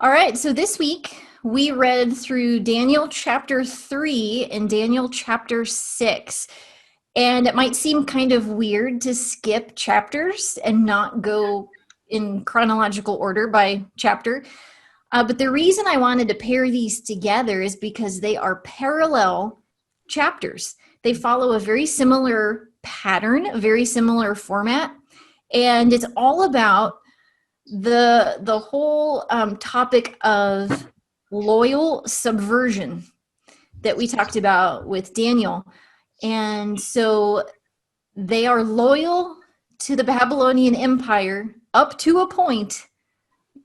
All right, so this week we read through Daniel chapter 3 and Daniel chapter 6. And it might seem kind of weird to skip chapters and not go in chronological order by chapter. But the reason I wanted to pair these together is because they are parallel chapters. They follow a very similar pattern, a very similar format, and it's all about the whole topic of loyal subversion that we talked about with Daniel. And so they are loyal to the Babylonian Empire up to a point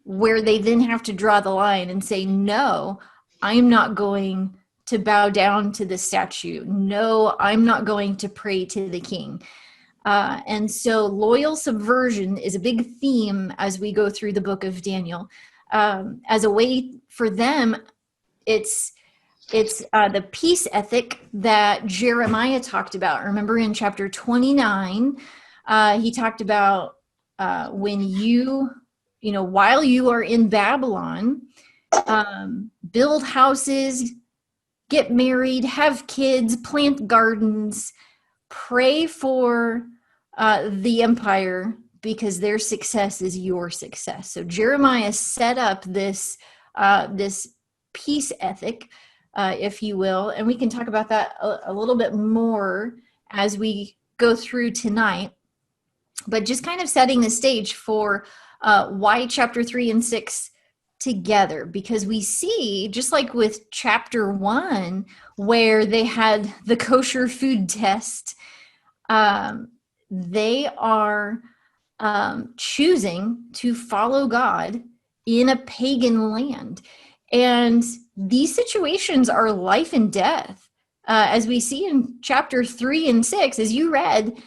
where they then have to draw the line and say, no, I'm not going to bow down to the statue. No, I'm not going to pray to the king. And so loyal subversion is a big theme as we go through the book of Daniel. As a way for them, it's the peace ethic that Jeremiah talked about. Remember in chapter 29, he talked about when while you are in Babylon, build houses, get married, have kids, plant gardens, pray for the empire because their success is your success. So Jeremiah set up this peace ethic, if you will, and we can talk about that a little bit more as we go through tonight. But just kind of setting the stage for why chapter 3 and 6 together, because we see, just like with chapter 1, where they had the kosher food test, they are choosing to follow God in a pagan land. And these situations are life and death. As we see in chapter 3 and 6, as you read,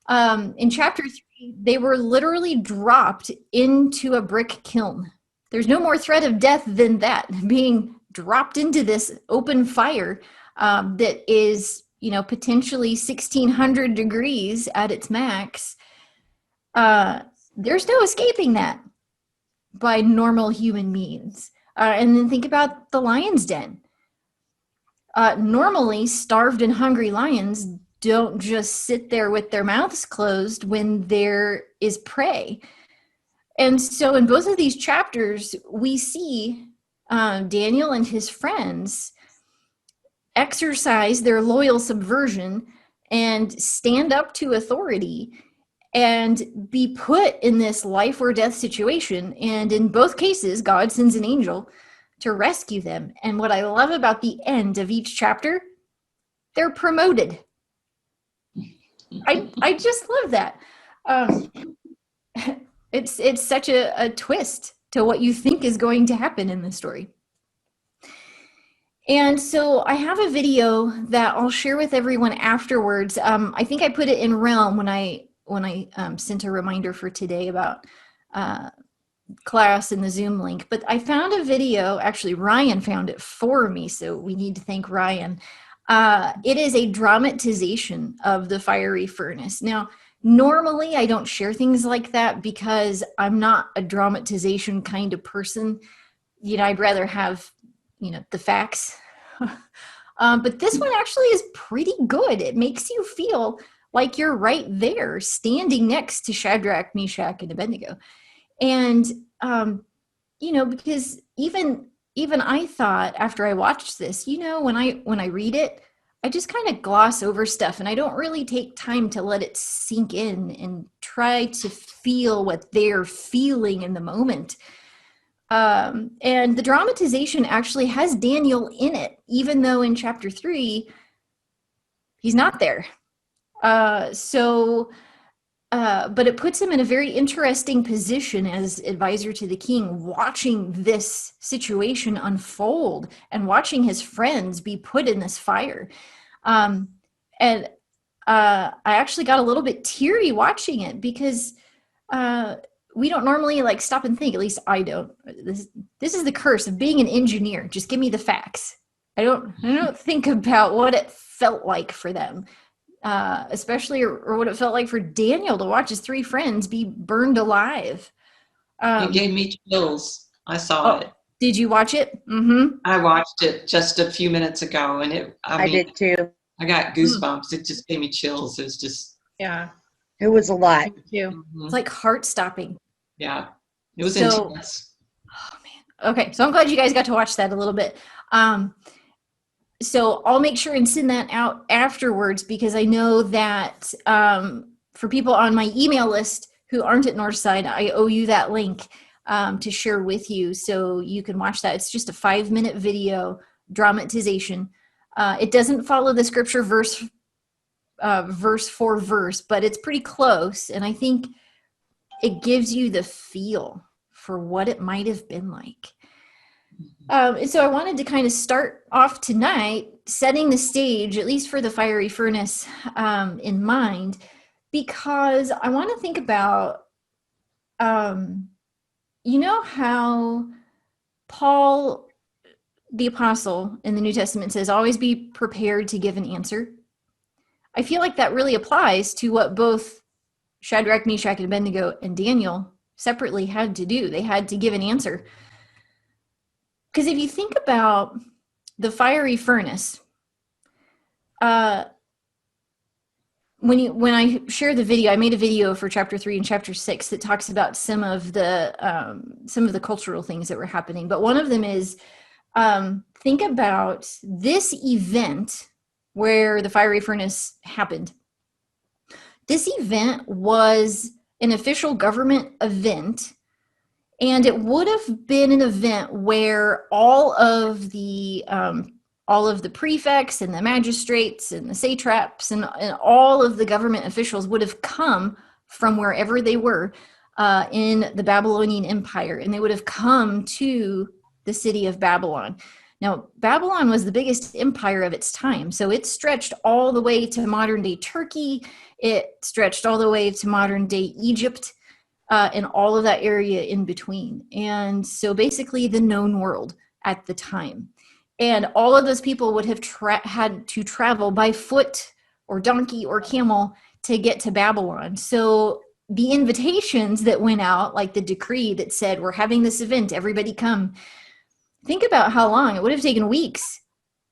in chapter 3, they were literally dropped into a brick kiln. There's no more threat of death than that, being dropped into this open fire that is, potentially 1,600 degrees at its max. There's no escaping that by normal human means. And then think about the lion's den. Normally, starved and hungry lions don't just sit there with their mouths closed when there is prey. And so in both of these chapters, we see Daniel and his friends exercise their loyal subversion and stand up to authority and be put in this life or death situation. And in both cases, God sends an angel to rescue them. And what I love about the end of each chapter, they're promoted. I just love that. It's such a twist to what you think is going to happen in the story. And so I have a video that I'll share with everyone afterwards. I think I put it in Realm when I sent a reminder for today about class and the Zoom link. But I found a video, actually Ryan found it for me, so we need to thank Ryan. It is a dramatization of the fiery furnace. Now, normally I don't share things like that because I'm not a dramatization kind of person. I'd rather have the facts. But this one actually is pretty good. It makes you feel like you're right there standing next to Shadrach, Meshach, and Abednego. And, because even I thought after I watched this, when I read it, I just kind of gloss over stuff and I don't really take time to let it sink in and try to feel what they're feeling in the moment. And the dramatization actually has Daniel in it, even though in chapter 3, he's not there. But it puts him in a very interesting position as advisor to the king, watching this situation unfold and watching his friends be put in this fire. And I actually got a little bit teary watching it because we don't normally stop and think, at least I don't. This is the curse of being an engineer. Just give me the facts. I don't think about what it felt like for them. Especially or what it felt like for Daniel to watch his 3 friends be burned alive. It gave me chills. I saw it. Did you watch it? Mm-hmm. I watched it just a few minutes ago, and I I mean, did too. I got goosebumps. It just gave me chills. It was just, Yeah. It was a lot. Me too. It's mhm. like heart stopping. Yeah, it was So, intense. oh man. Okay, so I'm glad you guys got to watch that a little bit. So I'll make sure and send that out afterwards because I know that for people on my email list who aren't at Northside, I owe you that link to share with you so you can watch that. It's just a 5-minute video dramatization. It doesn't follow the scripture verse for verse, but it's pretty close, and I think it gives you the feel for what it might have been like. And so I wanted to kind of start off tonight setting the stage, at least for the fiery furnace, in mind, because I want to think about, you know, how Paul, the apostle in the New Testament, says, always be prepared to give an answer. I feel like that really applies to what both Shadrach, Meshach, and Abednego and Daniel separately had to do. They had to give an answer. Because if you think about the fiery furnace, when I share the video, I made a video for chapter 3 and chapter 6 that talks about some of the cultural things that were happening. But one of them is think about this event where the fiery furnace happened. This event was an official government event, and it would have been an event where all of the prefects and the magistrates and the satraps and all of the government officials would have come from wherever they were in the Babylonian Empire, and they would have come to the city of Babylon. Now, Babylon was the biggest empire of its time, so it stretched all the way to modern-day Turkey. It stretched all the way to modern-day Egypt, and all of that area in between. And so basically the known world at the time. And all of those people would have had to travel by foot or donkey or camel to get to Babylon. So the invitations that went out, like the decree that said, we're having this event, everybody come. Think about how long. It would have taken weeks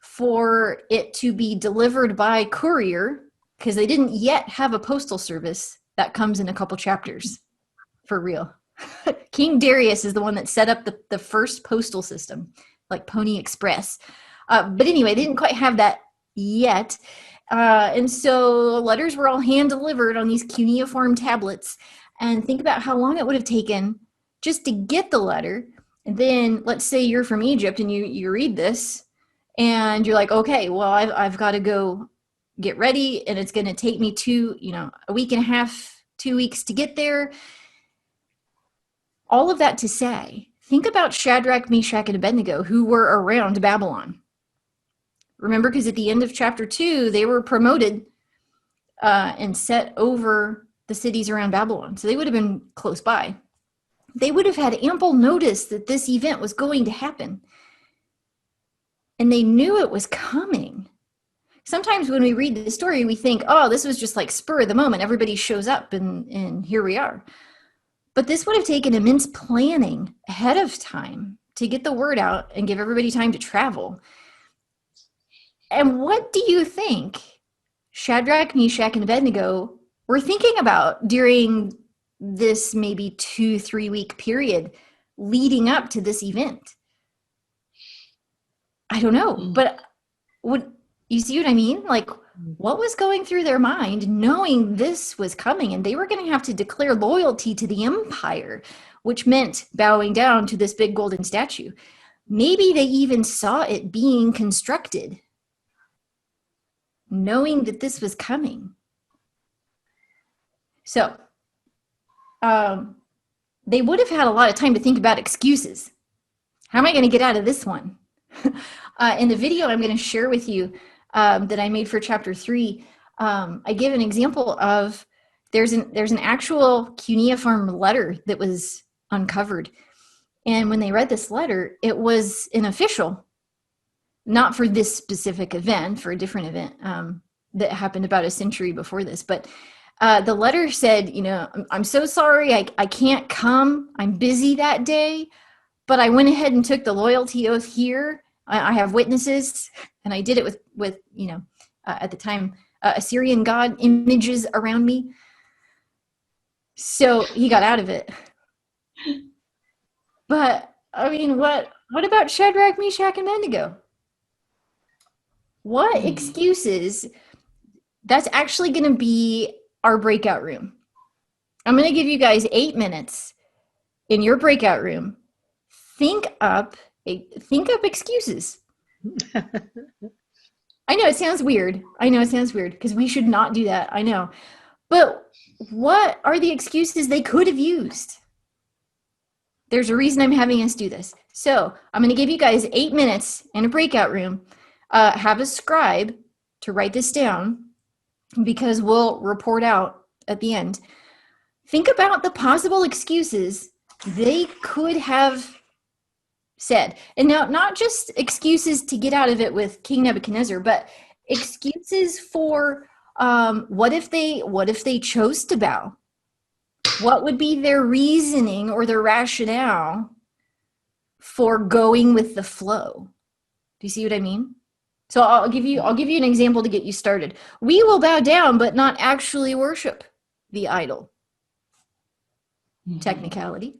for it to be delivered by courier, because they didn't yet have a postal service. That comes in a couple chapters, for real. King Darius is the one that set up the first postal system, like Pony Express. But anyway, they didn't quite have that yet. And so letters were all hand delivered on these cuneiform tablets. And think about how long it would have taken just to get the letter. And then let's say you're from Egypt and you read this and you're like, okay, well, I've got to go get ready, and it's going to take me a week and a half, 2 weeks to get there. All of that to say, think about Shadrach, Meshach, and Abednego, who were around Babylon. Remember, because at the end of chapter 2, they were promoted and set over the cities around Babylon. So they would have been close by. They would have had ample notice that this event was going to happen. And they knew it was coming. Sometimes when we read the story, we think, oh, this was just like spur of the moment. Everybody shows up and here we are. But this would have taken immense planning ahead of time to get the word out and give everybody time to travel. And what do you think Shadrach, Meshach, and Abednego were thinking about during this maybe 2-3 week period leading up to this event? I don't know, but what you see what I mean? Like, what was going through their mind knowing this was coming, and they were going to have to declare loyalty to the empire, which meant bowing down to this big golden statue. Maybe they even saw it being constructed, knowing that this was coming. So they would have had a lot of time to think about excuses. How am I going to get out of this one? In the video I'm going to share with you that I made for chapter 3, I give an example of there's an actual cuneiform letter that was uncovered. And when they read this letter, it was an official, not for this specific event, for a different event that happened about a century before this. But the letter said, I'm so sorry, I can't come. I'm busy that day, but I went ahead and took the loyalty oath here. I have witnesses, and I did it with at the time, Assyrian god images around me. So he got out of it. But I mean, what about Shadrach, Meshach, and Abednego? What excuses? That's actually going to be our breakout room. I'm going to give you guys 8 minutes in your breakout room. Think up excuses. I know it sounds weird. Because we should not do that. I know. But what are the excuses they could have used? There's a reason I'm having us do this. So I'm going to give you guys 8 minutes in a breakout room. Have a scribe to write this down because we'll report out at the end. Think about the possible excuses they could have said. And now, not just excuses to get out of it with King Nebuchadnezzar, but excuses for what if they chose to bow? What would be their reasoning or their rationale for going with the flow? Do you see what I mean? So I'll give you an example to get you started. We will bow down but not actually worship the idol. Technicality.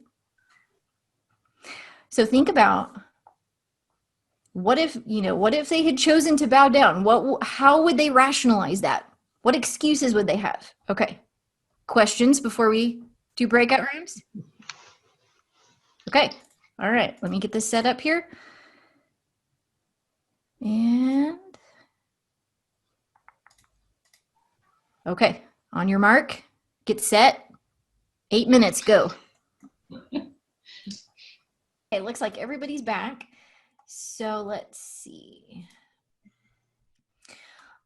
So think about what if they had chosen to bow down? How would they rationalize that? What excuses would they have? Okay. Questions before we do breakout rooms? Okay. All right. Let me get this set up here. And okay. On your mark, get set. 8 minutes, go. Okay, it looks like everybody's back. So let's see.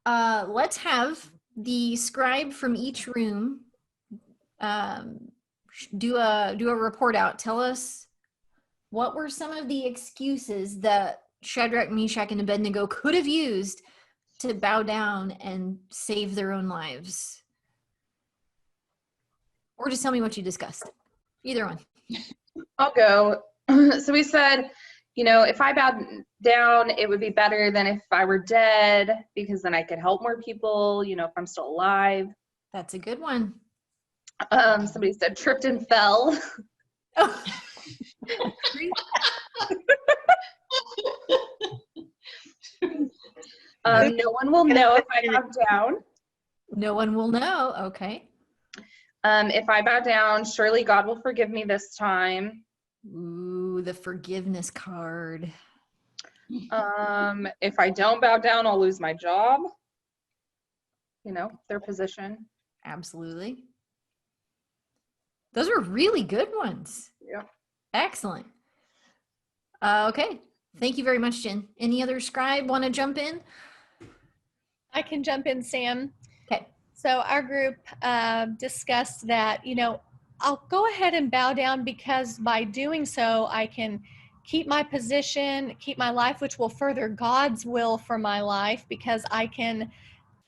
Let's have the scribe from each room do a report out. Tell us what were some of the excuses that Shadrach, Meshach, and Abednego could have used to bow down and save their own lives. Or just tell me what you discussed. Either one. I'll go. So we said, if I bowed down, it would be better than if I were dead, because then I could help more people, if I'm still alive. That's a good one. Somebody said tripped and fell. Oh. No one will know if I bow down. No one will know. Okay. If I bow down, surely God will forgive me this time. Ooh, the forgiveness card. If I don't bow down, I'll lose my job. Their position. Absolutely. Those are really good ones. Yeah. Excellent. Okay. Thank you very much, Jen. Any other scribe want to jump in? I can jump in, Sam. Okay. So our group discussed that, I'll go ahead and bow down because by doing so, I can keep my position, keep my life, which will further God's will for my life because I can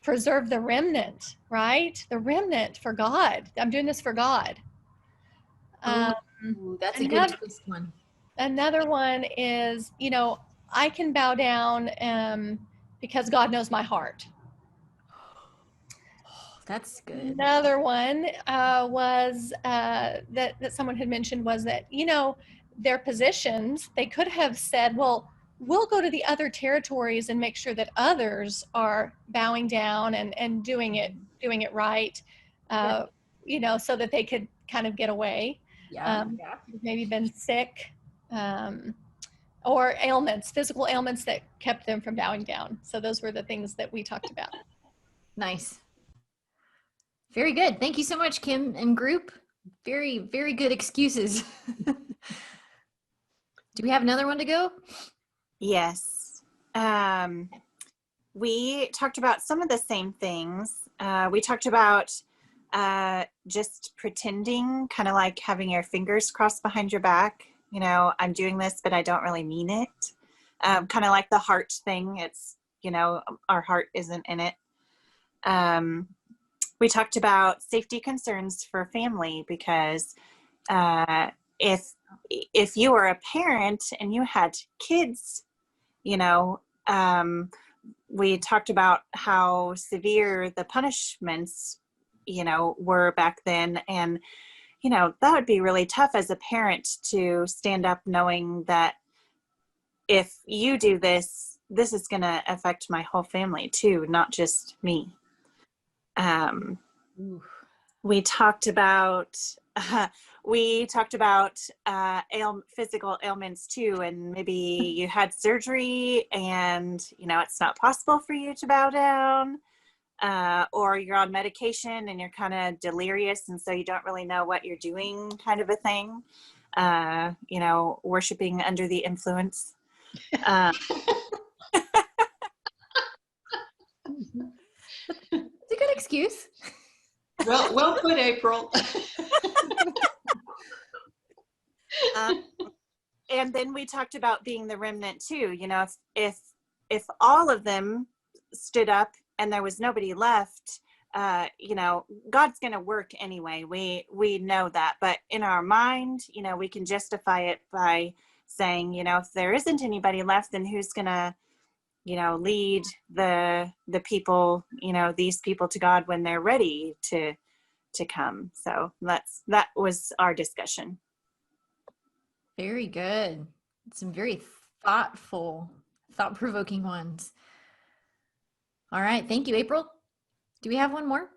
preserve the remnant, right? The remnant for God. I'm doing this for God. Ooh, that's a good twist one. Another one is, I can bow down because God knows my heart. That's good. Another one was that someone had mentioned was that, their positions, they could have said, well, we'll go to the other territories and make sure that others are bowing down and doing it right, so that they could kind of get away. Yeah. Maybe been sick or ailments, physical ailments that kept them from bowing down. So those were the things that we talked about. Nice. Very good. Thank you so much, Kim and group. Very, very good excuses. Do we have another one to go? Yes. We talked about some of the same things. We talked about just pretending, kind of like having your fingers crossed behind your back. I'm doing this, but I don't really mean it. Kind of like the heart thing. It's, our heart isn't in it. We talked about safety concerns for family because if if you were a parent and you had kids, you know, we talked about how severe the punishments, you know, were back then. And, you know, that would be really tough as a parent to stand up knowing that if you do this, this is going to affect my whole family too, not just me. We talked about physical ailments too, and maybe you had surgery and you know it's not possible for you to bow down, or you're on medication and you're kind of delirious and so you don't really know what you're doing, kind of a thing. You know, worshiping under the influence. It's a good excuse. Well put, April. And then we talked about being the remnant too. You know, if all of them stood up and there was nobody left, you know, God's going to work anyway. We know that, but in our mind, you know, we can justify it by saying, you know, if there isn't anybody left, then who's going to, you know, lead the people, you know, these people to God when they're ready to come. So that was our discussion. Very good. Some very thought-provoking ones. All right. Thank you, April. Do we have one more?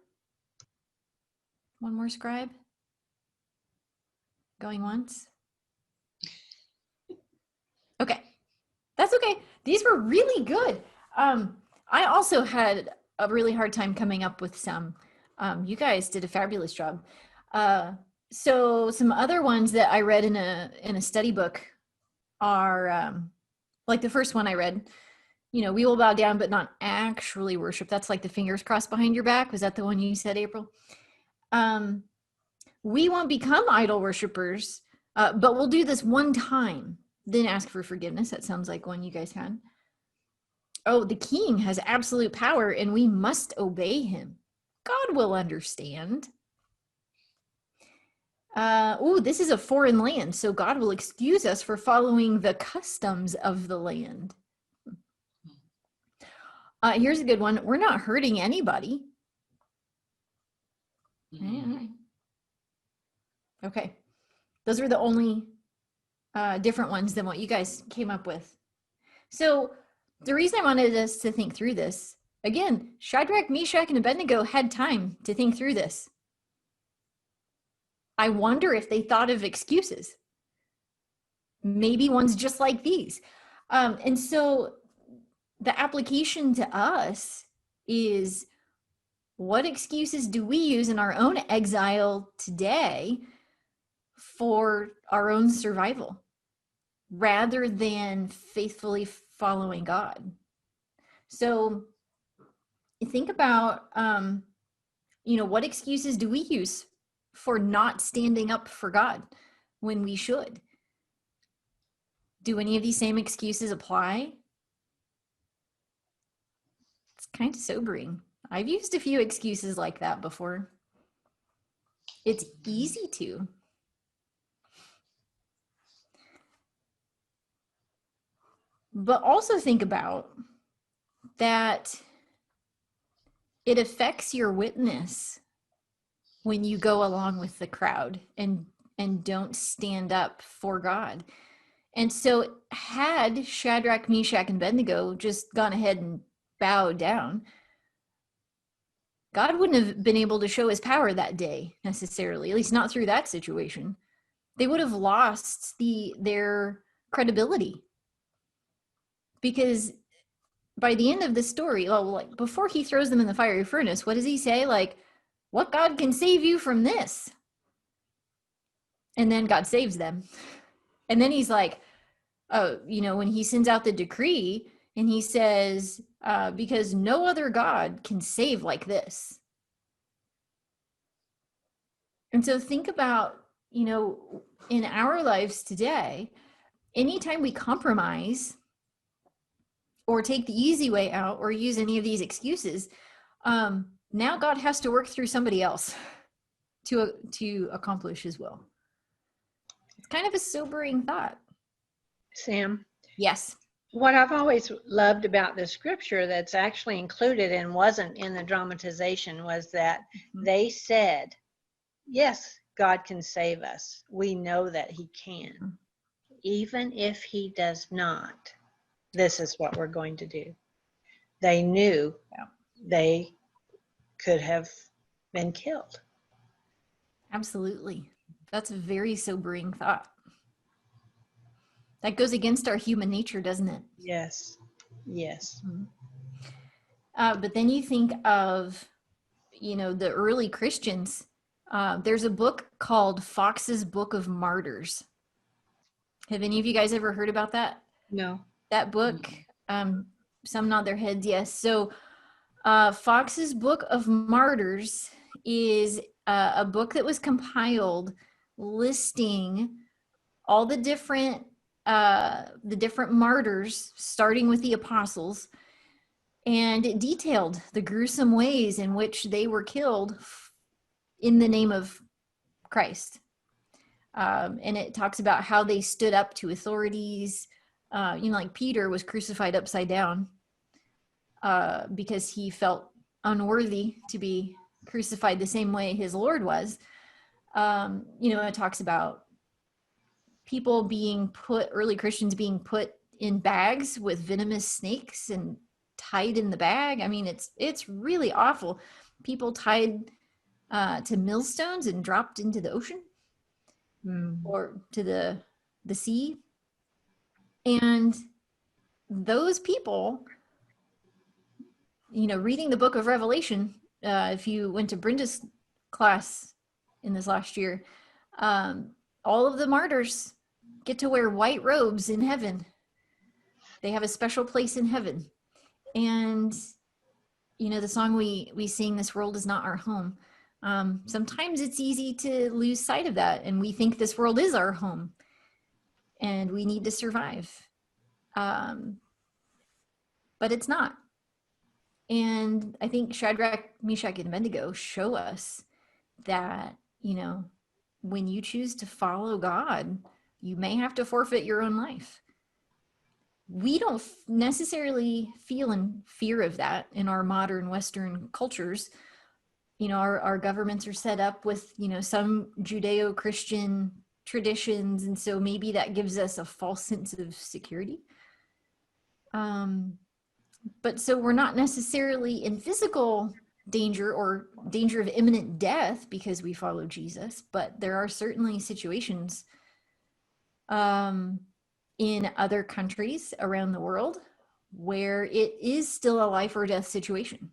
One more scribe? Going once? Okay. That's okay. These were really good. I also had a really hard time coming up with some. You guys did a fabulous job. So some other ones that I read in a study book are like the first one I read, you know, we will bow down but not actually worship. That's like the fingers crossed behind your back. Was that the one you said, April? We won't become idol worshipers, but we'll do this one time, then ask for forgiveness. That sounds like one you guys had. Oh, the king has absolute power and we must obey him. God will understand. This is a foreign land, so God will excuse us for following the customs of the land. Here's a good one. We're not hurting anybody. Okay. Those are the only different ones than what you guys came up with. So the reason I wanted us to think through this, again, Shadrach, Meshach, and Abednego had time to think through this. I wonder if they thought of excuses. Maybe ones just like these. And so the application to us is, what excuses do we use in our own exile today for our own survival rather than faithfully following God? So think about, you know, what excuses do we use for not standing up for God when we should? Do any of these same excuses apply? It's kind of sobering. I've used a few excuses like that before. It's easy to. But also think about that it affects your witness when you go along with the crowd and don't stand up for God. And so had Shadrach, Meshach, and Abednego just gone ahead and bowed down, God wouldn't have been able to show his power that day necessarily, at least not through that situation. They would have lost their credibility. Because by the end of the story, well, like before he throws them in the fiery furnace, what does he say? Like, what God can save you from this? And then God saves them. And then he's like, oh, you know, when he sends out the decree and he says, because no other God can save like this. And so think about, you know, in our lives today, anytime we compromise or take the easy way out or use any of these excuses, now God has to work through somebody else to accomplish his will. It's kind of a sobering thought. Sam, Yes. what I've always loved about the scripture that's actually included and wasn't in the dramatization was that they said, yes, God can save us. We know that he can. Even if he does not, this is what we're going to do. They knew they could have been killed. Absolutely. That's a very sobering thought. That goes against our human nature, doesn't it? Yes. Yes. But then you think of, the early Christians. There's a book called Fox's Book of Martyrs. Have any of you guys ever heard about that? No. That book? Some nod their heads, yes. So Fox's Book of Martyrs is a book that was compiled listing all the different martyrs, starting with the apostles, and it detailed the gruesome ways in which they were killed in the name of Christ. And it talks about how they stood up to authorities. Like Peter was crucified upside down because he felt unworthy to be crucified the same way his Lord was. It talks about people being early Christians being put in bags with venomous snakes and tied in the bag. I mean, it's really awful. People tied to millstones and dropped into the ocean or to the sea. And those people, reading the book of Revelation, if you went to Brenda's class in this last year, all of the martyrs get to wear white robes in heaven. They have a special place in heaven. And, the song we sing, "This world is not our home." Sometimes it's easy to lose sight of that. And we think this world is our home and we need to survive. But it's not. And I think Shadrach, Meshach, and Abednego show us that, when you choose to follow God, you may have to forfeit your own life. We don't necessarily feel in fear of that in our modern Western cultures. Our governments are set up with, some Judeo-Christian traditions. And so maybe that gives us a false sense of security. But so we're not necessarily in physical danger or danger of imminent death because we follow Jesus, but there are certainly situations in other countries around the world where it is still a life or death situation.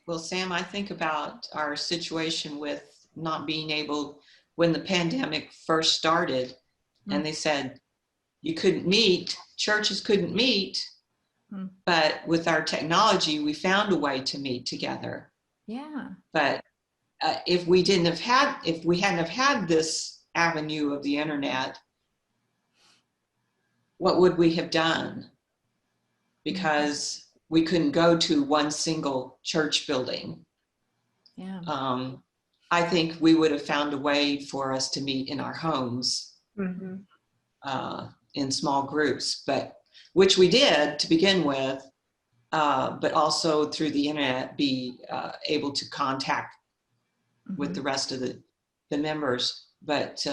Well, Sam, I think about our situation with not being able, when the pandemic first started, and they said you couldn't meet, churches couldn't meet, but with our technology, we found a way to meet together. Yeah. But if we hadn't have had this avenue of the internet, what would we have done? Because we couldn't go to one single church building. Yeah. I think we would have found a way for us to meet in our homes, in small groups, which we did to begin with, but also through the internet be able to contact with the rest of the members. But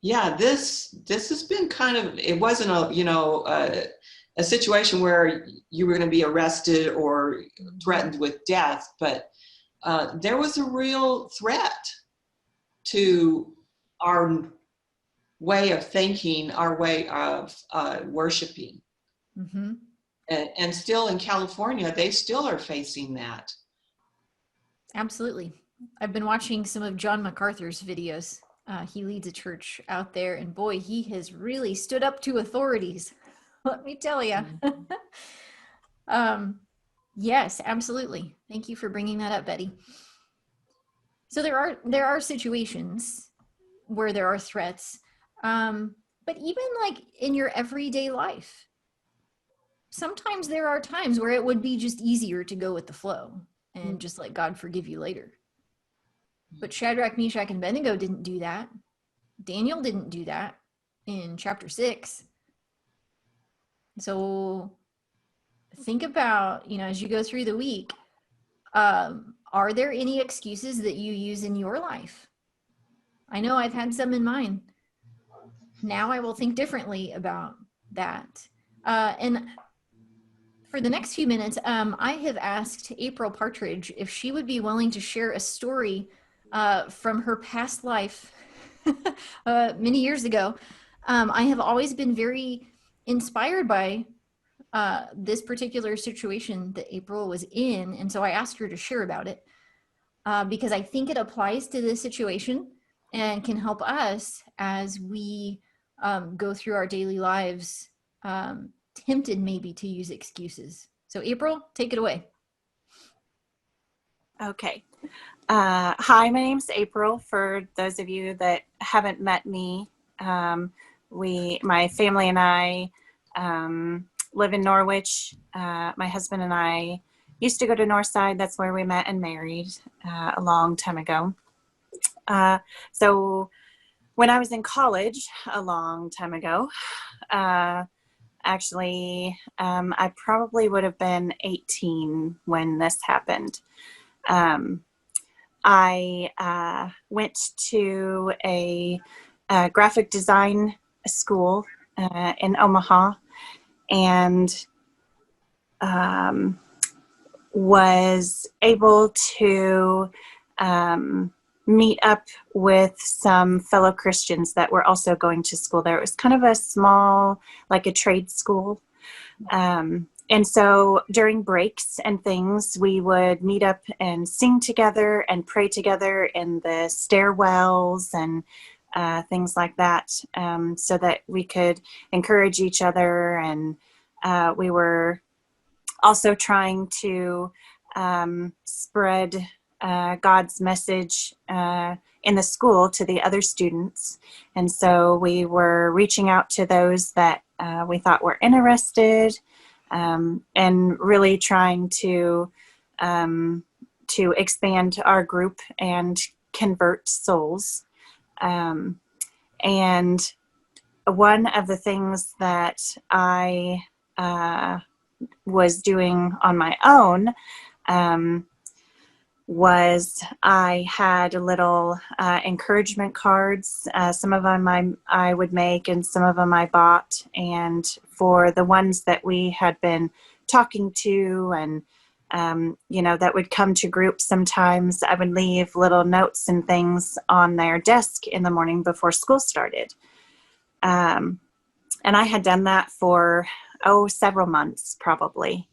yeah, this has been kind of, it wasn't a situation where you were going to be arrested or threatened with death, but there was a real threat to our way of thinking, our way of worshiping. And still in California, they still are facing that. Absolutely. I've been watching some of John MacArthur's videos. He leads a church out there, and boy, he has really stood up to authorities. Let me tell you. Yes, absolutely. Thank you for bringing that up, Betty. So there are situations where there are threats, but even like in your everyday life, sometimes there are times where it would be just easier to go with the flow and just let God forgive you later. But Shadrach, Meshach, and Abednego didn't do that. Daniel didn't do that in chapter 6. So think about, as you go through the week, are there any excuses that you use in your life? I know I've had some in mine. Now I will think differently about that. And for the next few minutes, I have asked April Partridge if she would be willing to share a story from her past life many years ago. I have always been very inspired by this particular situation that April was in. And so I asked her to share about it because I think it applies to this situation and can help us as we go through our daily lives, tempted maybe to use excuses. So April, take it away. Okay. Hi, my name's April. For those of you that haven't met me, my family and I live in Norwich. My husband and I used to go to Northside. That's where we met and married a long time ago. So when I was in college a long time ago, actually, I probably would have been 18 when this happened. I went to a graphic design school in Omaha and was able to meet up with some fellow Christians that were also going to school there. It was kind of a small, like a trade school. And so during breaks and things, we would meet up and sing together and pray together in the stairwells and things like that, so that we could encourage each other. And we were also trying to spread God's message in the school to the other students. And so we were reaching out to those that we thought were interested, and really trying to expand our group and convert souls. And one of the things that I was doing on my own was I had little encouragement cards. Some of them I would make and some of them I bought. And for the ones that we had been talking to and, that would come to groups sometimes, I would leave little notes and things on their desk in the morning before school started. And I had done that for, several months probably.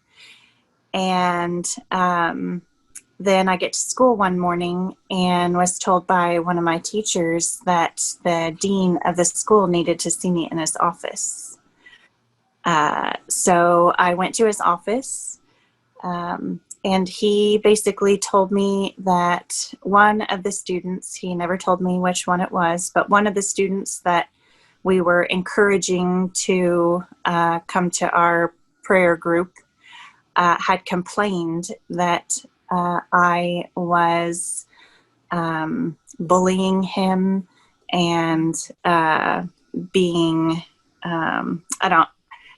And then I get to school one morning and was told by one of my teachers that the dean of the school needed to see me in his office. So I went to his office, and he basically told me that one of the students, he never told me which one it was, but one of the students that we were encouraging to come to our prayer group had complained that I was bullying him and being,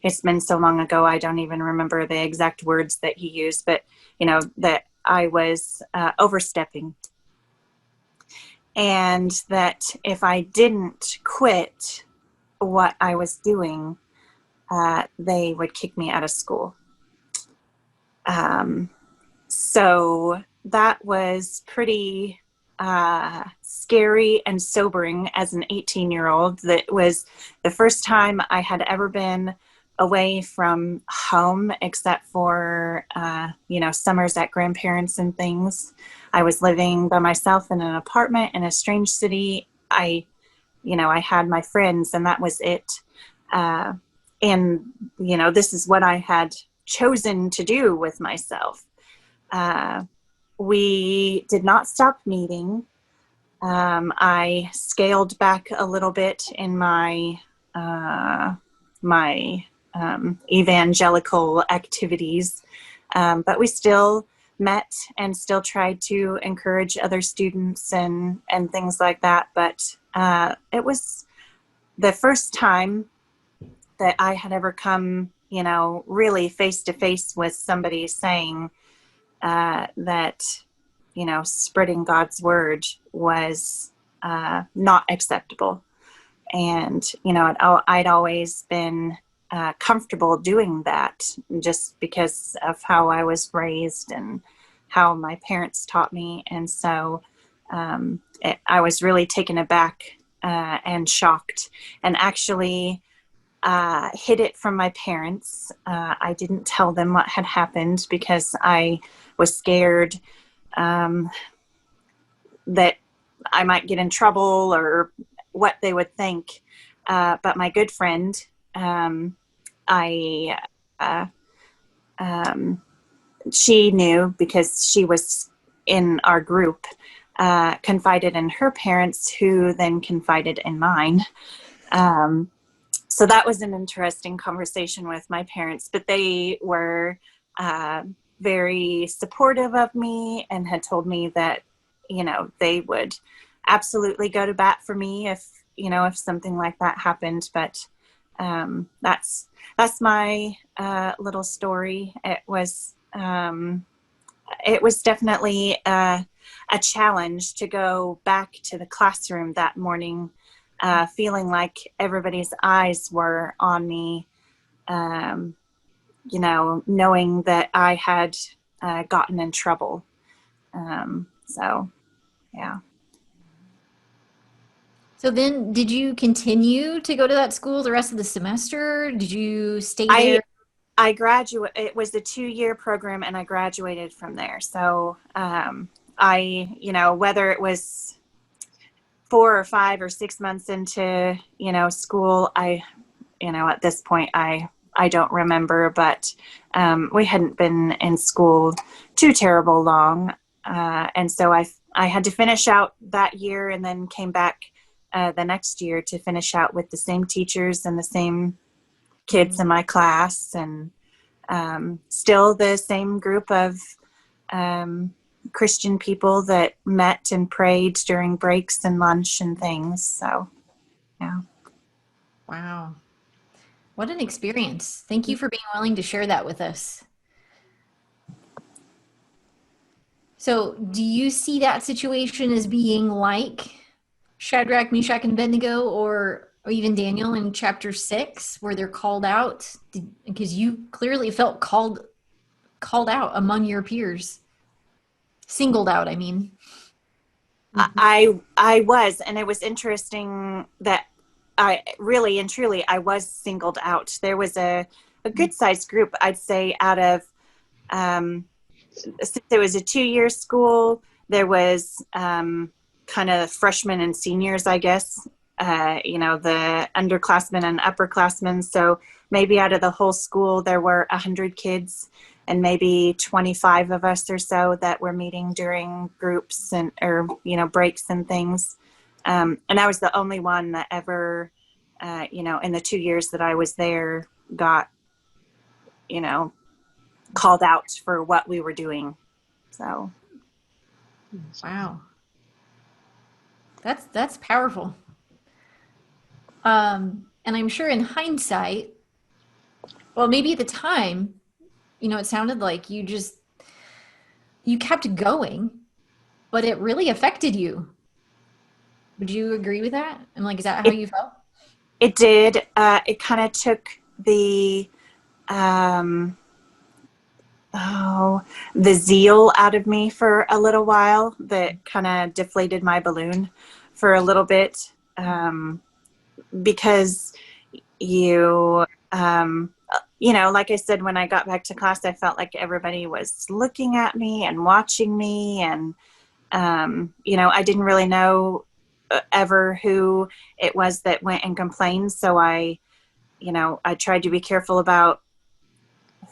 it's been so long ago, I don't even remember the exact words that he used, but, that I was overstepping. And that if I didn't quit what I was doing, they would kick me out of school. So that was pretty scary and sobering as an 18-year-old. That was the first time I had ever been away from home, except for, summers at grandparents and things. I was living by myself in an apartment in a strange city. I had my friends and that was it. And, this is what I had chosen to do with myself. We did not stop meeting. I scaled back a little bit in my evangelical activities, but we still met and still tried to encourage other students and things like that. But it was the first time that I had ever come, really face to face with somebody saying that, spreading God's word was not acceptable. And, I'd always been comfortable doing that just because of how I was raised and how my parents taught me. And so I was really taken aback and shocked, and actually hid it from my parents. I didn't tell them what had happened because I was scared that I might get in trouble or what they would think. But my good friend, I, she knew because she was in our group, confided in her parents, who then confided in mine. So that was an interesting conversation with my parents, but they were very supportive of me and had told me that, they would absolutely go to bat for me if something like that happened. But that's my little story. It was definitely a challenge to go back to the classroom that morning, feeling like everybody's eyes were on me, knowing that I had gotten in trouble. So, yeah. So then, did you continue to go to that school the rest of the semester? Did you stay there? I graduated. It was a 2-year program, and I graduated from there. So, whether it was 4 or 5 or 6 months into, school, at this point, I don't remember, but we hadn't been in school too terrible long. And so I had to finish out that year and then came back the next year to finish out with the same teachers and the same kids in my class, and still the same group of Christian people that met and prayed during breaks and lunch and things. So, yeah. Wow. What an experience. Thank you for being willing to share that with us. So, do you see that situation as being like Shadrach, Meshach, and Abednego, or even Daniel in chapter 6, where they're called out? Because you clearly felt called out among your peers. Singled out, I mean. I was, and it was interesting that I really and truly I was singled out. There was a good sized group, I'd say, out of since it was a 2-year school, there was kind of freshmen and seniors, I guess, the underclassmen and upperclassmen. So maybe out of the whole school, there were 100 kids, and maybe 25 of us or so that were meeting during groups or breaks and things. And I was the only one that ever, in the 2 years that I was there, got, called out for what we were doing. So. Wow. That's powerful. And I'm sure in hindsight, well, maybe at the time, it sounded like you kept going, but it really affected you. Would you agree with that? And is that how you felt? It did. It kind of took the zeal out of me for a little while. That kind of deflated my balloon for a little bit, because like I said, when I got back to class, I felt like everybody was looking at me and watching me, and I didn't really know ever who it was that went and complained. So I tried to be careful about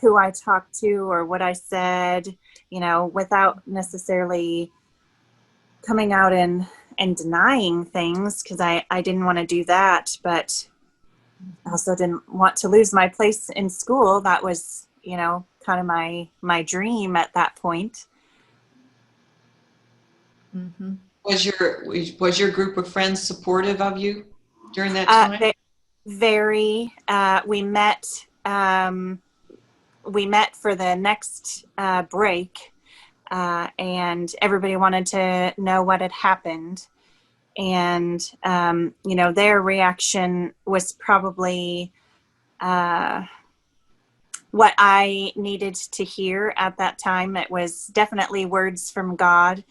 who I talked to or what I said, without necessarily coming out and denying things, because I didn't want to do that, but I also didn't want to lose my place in school. That was, kind of my dream at that point. Mm-hmm. Was your group of friends supportive of you during that time? Very. We met for the next break, and everybody wanted to know what had happened. And, their reaction was probably what I needed to hear at that time. It was definitely words from God.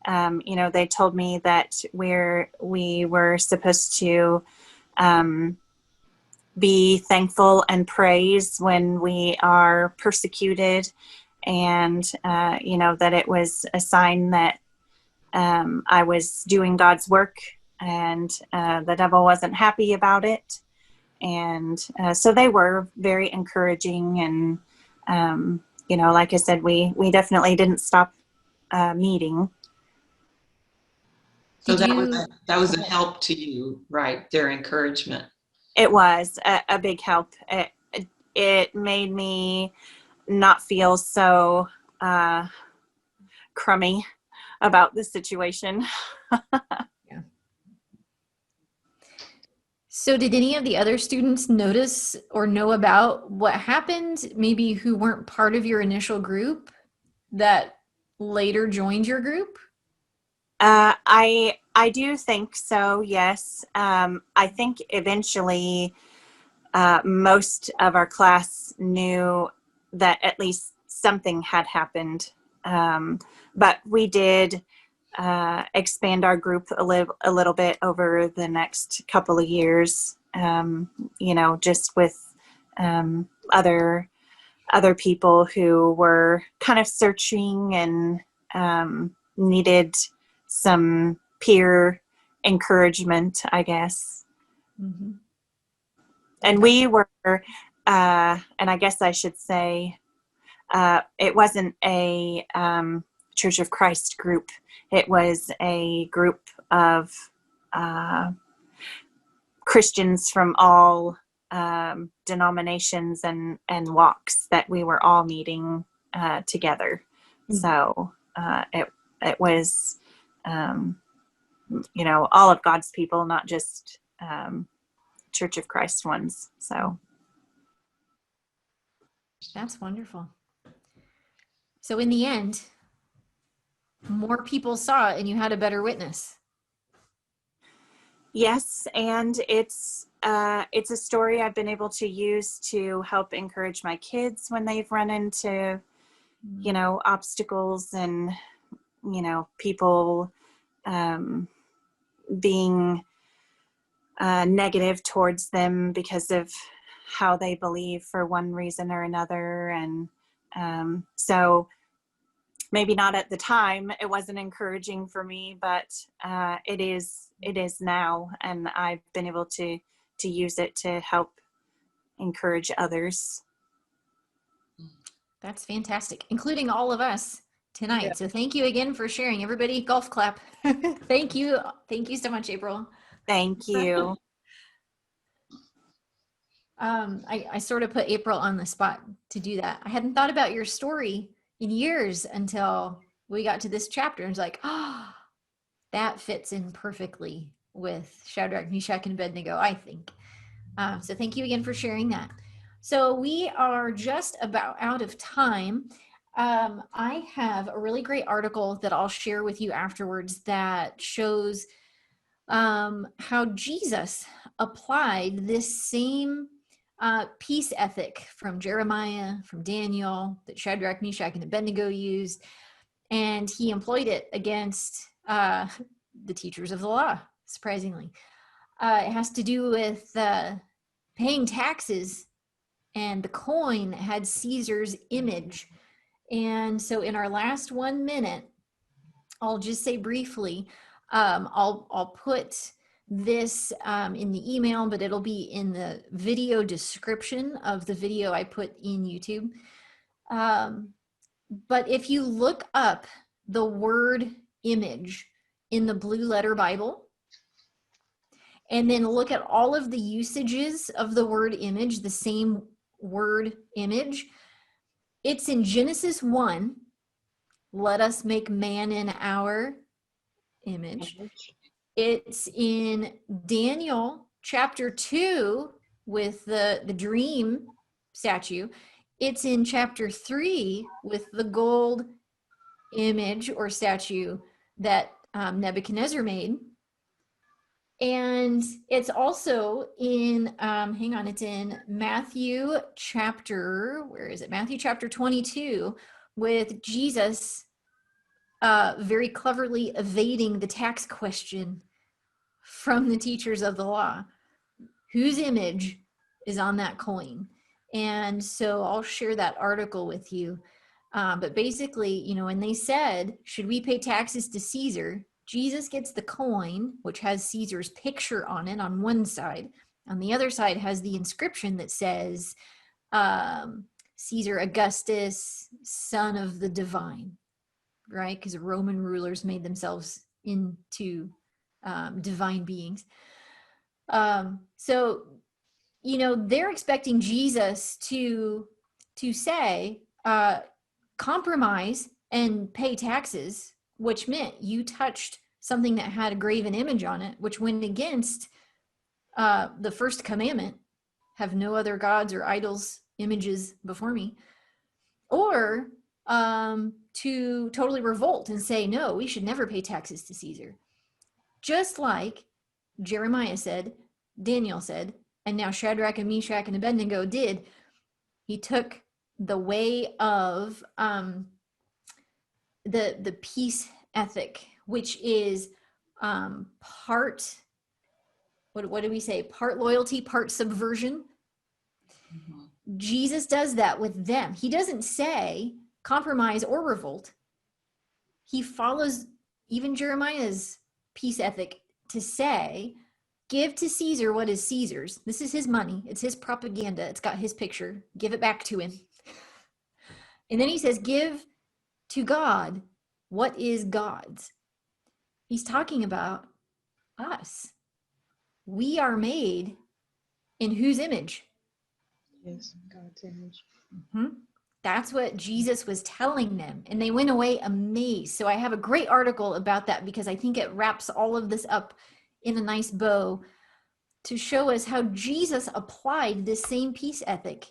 They told me that we were supposed to be thankful and praise when we are persecuted, and that it was a sign that I was doing God's work, and the devil wasn't happy about it. And so they were very encouraging, and like I said, we definitely didn't stop meeting. So that was a help to you, right? Their encouragement. It was a big help. It made me not feel so crummy about the situation. Yeah. So did any of the other students notice or know about what happened, maybe who weren't part of your initial group that later joined your group? I do think so, yes. I think eventually most of our class knew that at least something had happened. But we did expand our group a little bit over the next couple of years, just with other people who were kind of searching and needed some peer encouragement, I guess. Mm-hmm. And we were, and I guess I should say, it wasn't a Church of Christ group. It was a group of Christians from all denominations and walks that we were all meeting together. Mm-hmm. So it was, all of God's people, not just Church of Christ ones. So that's wonderful. So in the end, more people saw it and you had a better witness. Yes, and it's a story I've been able to use to help encourage my kids when they've run into, obstacles and, people being negative towards them because of how they believe for one reason or another. And so maybe not at the time, it wasn't encouraging for me, but it is now, and I've been able to use it to help encourage others. That's fantastic, including all of us tonight. Yeah. So thank you again for sharing. Everybody, golf clap. Thank you so much, April. Thank you. I sort of put April on the spot to do that. I hadn't thought about your story in years until we got to this chapter, and it's like, that fits in perfectly with Shadrach, Meshach, and Abednego, I think. So thank you again for sharing that. So we are just about out of time. I have a really great article that I'll share with you afterwards that shows how Jesus applied this same peace ethic from Jeremiah, from Daniel, that Shadrach, Meshach, and Abednego used, and he employed it against the teachers of the law, surprisingly. It has to do with paying taxes, and the coin had Caesar's image. And so in our last 1 minute, I'll just say briefly, I'll put this in the email, but it'll be in the video description of the video I put in YouTube. But if you look up the word image in the Blue Letter Bible, and then look at all of the usages of the word image, the same word image, it's in Genesis 1, let us make man in our image. It's in Daniel chapter 2 with the dream statue. It's in chapter 3 with the gold image or statue that Nebuchadnezzar made. And it's also in, hang on, it's in Matthew chapter, where is it? Matthew chapter 22 with Jesus very cleverly evading the tax question from the teachers of the law. Whose image is on that coin? And so I'll share that article with you. But basically, you know, when they said, should we pay taxes to Caesar? Jesus gets the coin, which has Caesar's picture on it on one side. On the other side has the inscription that says, Caesar Augustus, son of the divine, right? Because Roman rulers made themselves into divine beings. So, you know, they're expecting Jesus to say, compromise and pay taxes, which meant you touched something that had a graven image on it, which went against the first commandment, have no other gods or idols, images before me, or to totally revolt and say, no, we should never pay taxes to Caesar. Just like Jeremiah said, Daniel said, and now Shadrach and Meshach and Abednego did. He took the way of the peace ethic, which is part, what do we say? Part loyalty, part subversion. Mm-hmm. Jesus does that with them. He doesn't say compromise or revolt. He follows even Jeremiah's peace ethic to say, give to Caesar what is Caesar's. This is his money. It's his propaganda. It's got his picture. Give it back to him. And then he says, give to God what is God's. He's talking about us. We are made in whose image? Yes, God's image. Mm-hmm. That's what Jesus was telling them. And they went away amazed. So I have a great article about that because I think it wraps all of this up in a nice bow to show us how Jesus applied this same peace ethic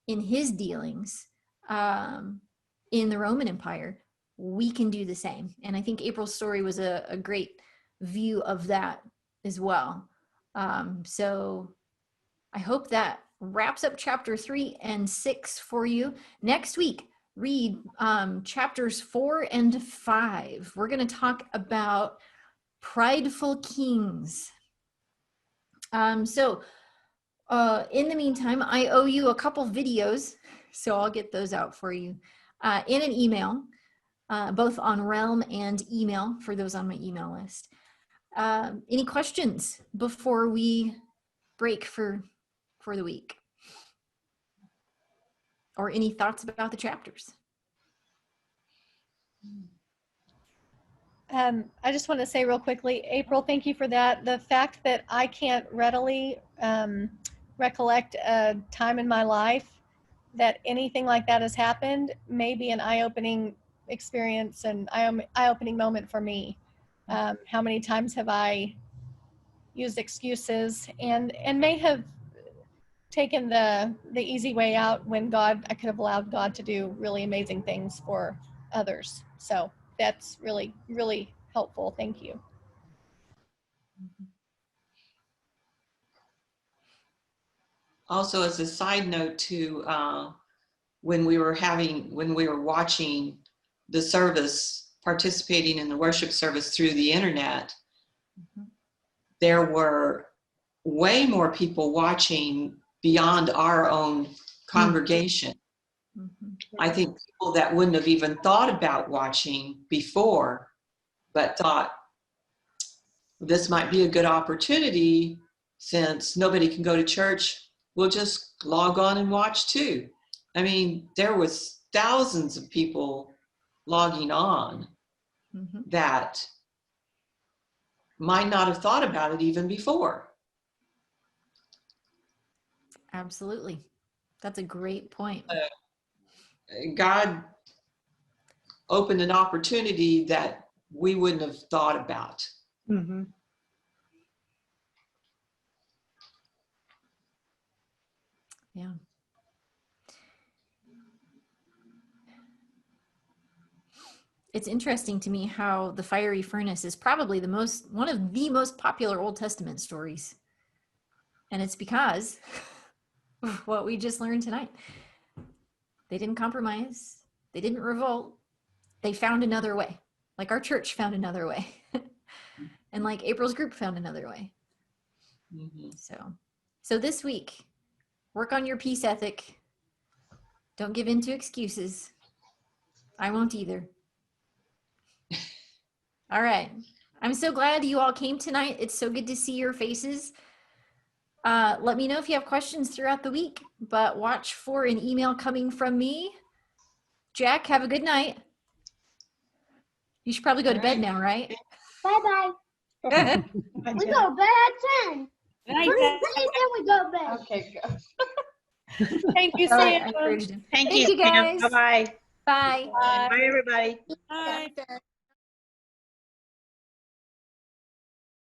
in his dealings in the Roman Empire. We can do the same. And I think April's story was a great view of that as well. So I hope that wraps up chapter 3 and 6 for you. Next week, read chapters 4 and 5. We're going to talk about prideful kings. So in the meantime, I owe you a couple videos, so I'll get those out for you in an email, both on Realm and email for those on my email list. Any questions before we break for the week? Or any thoughts about the chapters? I just want to say real quickly, April, thank you for that. The fact that I can't readily recollect a time in my life that anything like that has happened may be an eye-opening experience and eye-opening moment for me. How many times have I used excuses and may have taken the easy way out when I could have allowed God to do really amazing things for others. So that's really, really helpful. Thank you. Also, as a side note to when we were watching the service, participating in the worship service through the internet, there were way more people watching beyond our own congregation. I think people that wouldn't have even thought about watching before, but thought this might be a good opportunity since nobody can go to church, we'll just log on and watch too. I mean, there was thousands of people logging on that might not have thought about it even before. Absolutely. That's a great point. God opened an opportunity that we wouldn't have thought about. Mm-hmm. Yeah. It's interesting to me how the fiery furnace is probably one of the most popular Old Testament stories. And it's because of what we just learned tonight. They didn't compromise. They didn't revolt. They found another way. Like our church found another way. And like April's group found another way. Mm-hmm. So this week, work on your peace ethic. Don't give in to excuses. I won't either. All right. I'm so glad you all came tonight. It's so good to see your faces. Let me know if you have questions throughout the week, but watch for an email coming from me. Jack, have a good night. You should probably go to bed now, right? Bye-bye. We go to bed at 10. Then we go to bed. Okay, good. Thank you, All right, I Sam. encouraged him. Thank Thank you, you, guys. Bye-bye. Bye. Bye, everybody. Bye.